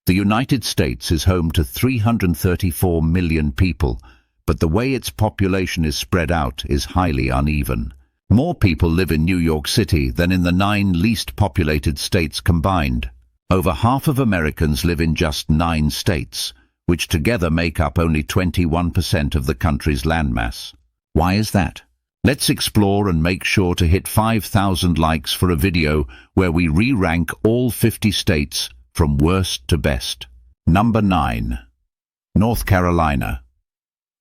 The United States is home to 334 million people, but the way its population is spread out is highly uneven. More people live in New York City than in the 9 least populated states combined. Over half of Americans live in just 9 states, which together make up only 21% of the country's landmass. Why is that? Let's explore and make sure to hit 5,000 likes for a video where we re-rank all 50 states from worst to best. Number 9. North Carolina.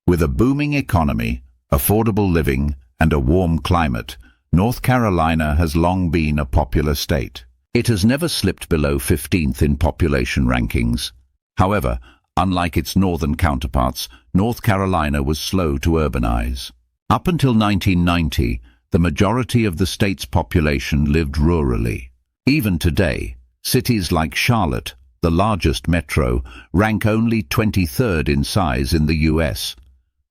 With a booming economy, affordable living, and a warm climate, North Carolina has long been a popular state. It has never slipped below 15th in population rankings. However, unlike its northern counterparts, North Carolina was slow to urbanize. Up until 1990, the majority of the state's population lived rurally. Even today, cities like Charlotte, the largest metro, rank only 23rd in size in the U.S.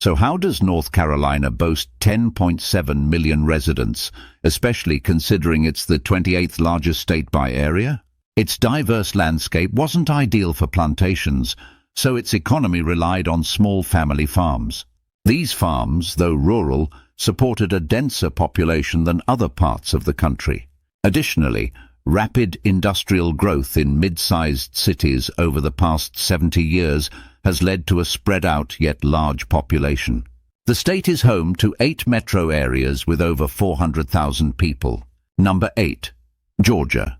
So how does North Carolina boast 10.7 million residents, especially considering it's the 28th largest state by area? Its diverse landscape wasn't ideal for plantations, so its economy relied on small family farms. These farms, though rural, supported a denser population than other parts of the country. Additionally, rapid industrial growth in mid-sized cities over the past 70 years has led to a spread-out yet large population. The state is home to 8 metro areas with over 400,000 people. Number 8. Georgia.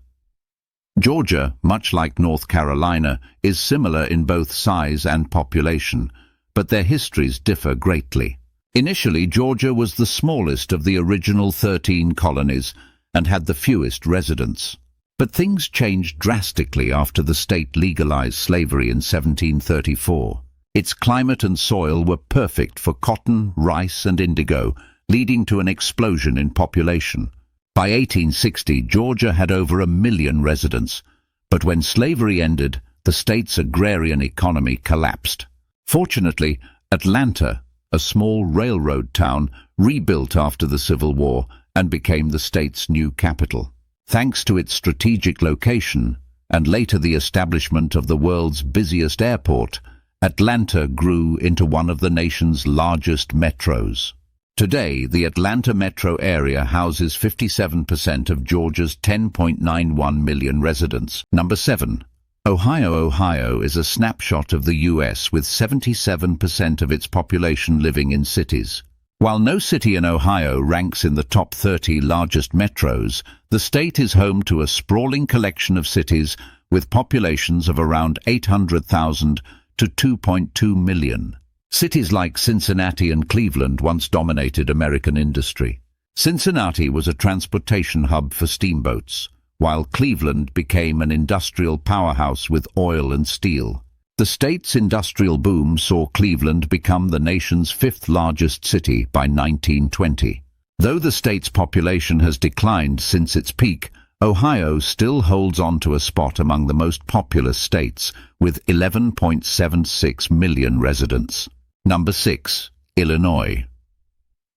Georgia, much like North Carolina, is similar in both size and population, but their histories differ greatly. Initially, Georgia was the smallest of the original 13 colonies and had the fewest residents. But things changed drastically after the state legalized slavery in 1734. Its climate and soil were perfect for cotton, rice, and indigo, leading to an explosion in population. By 1860, Georgia had over 1 million residents, but when slavery ended, the state's agrarian economy collapsed. Fortunately, Atlanta, a small railroad town, rebuilt after the Civil War and became the state's new capital. Thanks to its strategic location, and later the establishment of the world's busiest airport, Atlanta grew into one of the nation's largest metros. Today, the Atlanta metro area houses 57% of Georgia's 10.91 million residents. Number 7. Ohio. Ohio is a snapshot of the U.S. with 77% of its population living in cities. While no city in Ohio ranks in the top 30 largest metros, the state is home to a sprawling collection of cities with populations of around 800,000 to 2.2 million. Cities like Cincinnati and Cleveland once dominated American industry. Cincinnati was a transportation hub for steamboats, while Cleveland became an industrial powerhouse with oil and steel. The state's industrial boom saw Cleveland become the nation's 5th largest city by 1920. Though the state's population has declined since its peak, Ohio still holds on to a spot among the most populous states, with 11.76 million residents. Number 6. Illinois.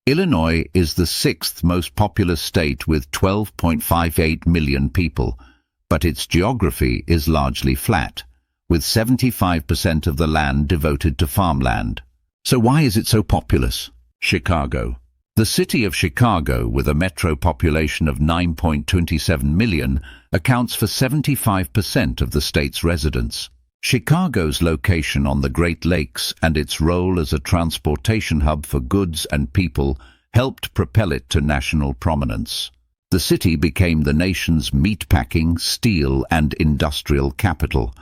Illinois is the 6th most populous state with 12.58 million people, but its geography is largely flat, with 75% of the land devoted to farmland. So why is it so populous? Chicago. The city of Chicago, with a metro population of 9.27 million, accounts for 75% of the state's residents. Chicago's location on the Great Lakes and its role as a transportation hub for goods and people helped propel it to national prominence. The city became the nation's meatpacking, steel, and industrial capital,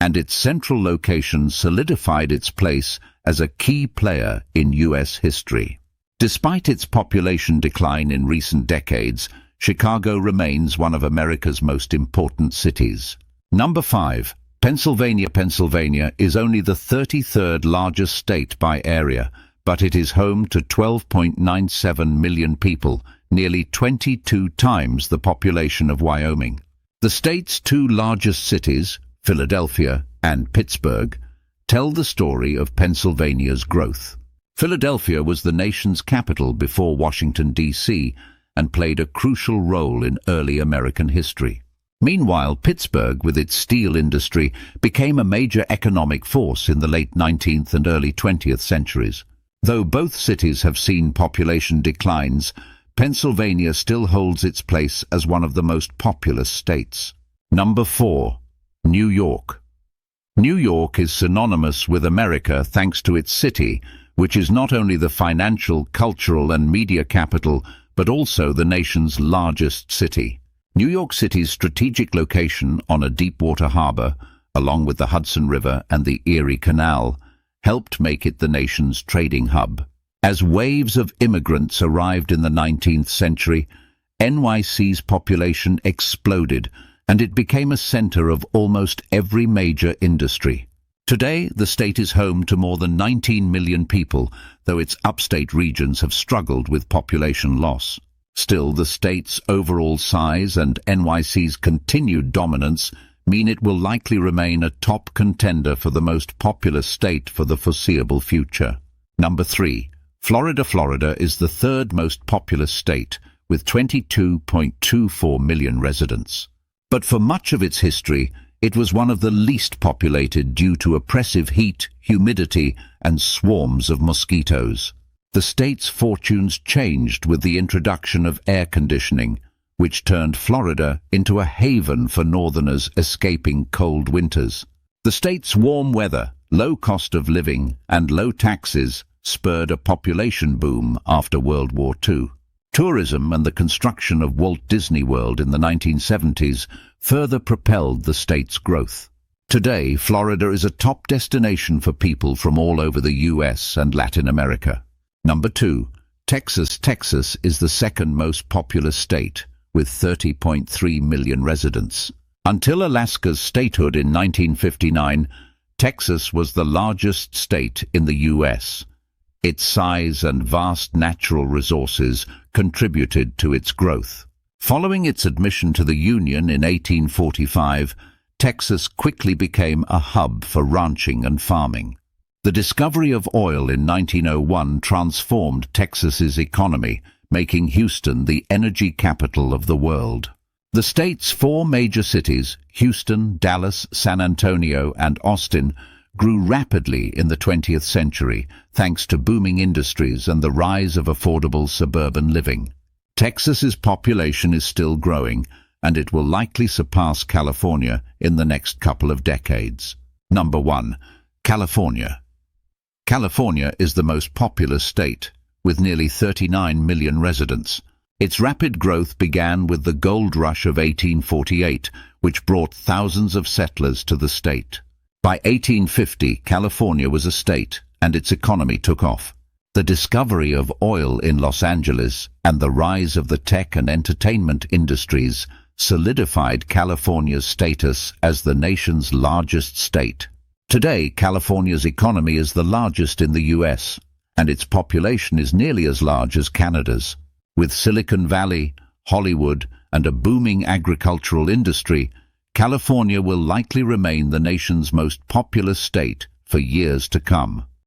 and its central location solidified its place as a key player in U.S. history. Despite its population decline in recent decades, Chicago remains one of America's most important cities. Number 5. Pennsylvania. Pennsylvania is only the 33rd largest state by area, but it is home to 12.97 million people, nearly 22 times the population of Wyoming. The state's 2 largest cities, Philadelphia and Pittsburgh, tell the story of Pennsylvania's growth. Philadelphia was the nation's capital before Washington, D.C., and played a crucial role in early American history. Meanwhile, Pittsburgh, with its steel industry, became a major economic force in the late 19th and early 20th centuries. Though both cities have seen population declines, Pennsylvania still holds its place as one of the most populous states. Number 4. New York. New York is synonymous with America thanks to its city, which is not only the financial, cultural and media capital, but also the nation's largest city. New York City's strategic location on a deep-water harbor, along with the Hudson River and the Erie Canal, helped make it the nation's trading hub. As waves of immigrants arrived in the 19th century, NYC's population exploded, and it became a center of almost every major industry. Today, the state is home to more than 19 million people, though its upstate regions have struggled with population loss. Still, the state's overall size and NYC's continued dominance mean it will likely remain a top contender for the most populous state for the foreseeable future. Number 3. Florida. Florida is the third most populous state, with 22.24 million residents. But for much of its history, it was one of the least populated due to oppressive heat, humidity, and swarms of mosquitoes. The state's fortunes changed with the introduction of air conditioning, which turned Florida into a haven for northerners escaping cold winters. The state's warm weather, low cost of living, and low taxes spurred a population boom after World War II. Tourism and the construction of Walt Disney World in the 1970s further propelled the state's growth. Today, Florida is a top destination for people from all over the US and Latin America. Number 2. Texas. Texas is the second most populous state, with 30.3 million residents. Until Alaska's statehood in 1959, Texas was the largest state in the US. Its size and vast natural resources contributed to its growth. Following its admission to the Union in 1845, Texas quickly became a hub for ranching and farming. The discovery of oil in 1901 transformed Texas's economy, making Houston the energy capital of the world. The state's 4 major cities, Houston, Dallas, San Antonio, and Austin, grew rapidly in the 20th century thanks to booming industries and the rise of affordable suburban living. Texas's population is still growing, and it will likely surpass California in the next couple of decades. Number 1. California. California is the most populous state, with nearly 39 million residents. Its rapid growth began with the gold rush of 1848, which brought thousands of settlers to the state. By 1850, California was a state, and its economy took off. The discovery of oil in Los Angeles and the rise of the tech and entertainment industries solidified California's status as the nation's largest state. Today, California's economy is the largest in the US, and its population is nearly as large as Canada's. With Silicon Valley, Hollywood, and a booming agricultural industry, California will likely remain the nation's most populous state for years to come.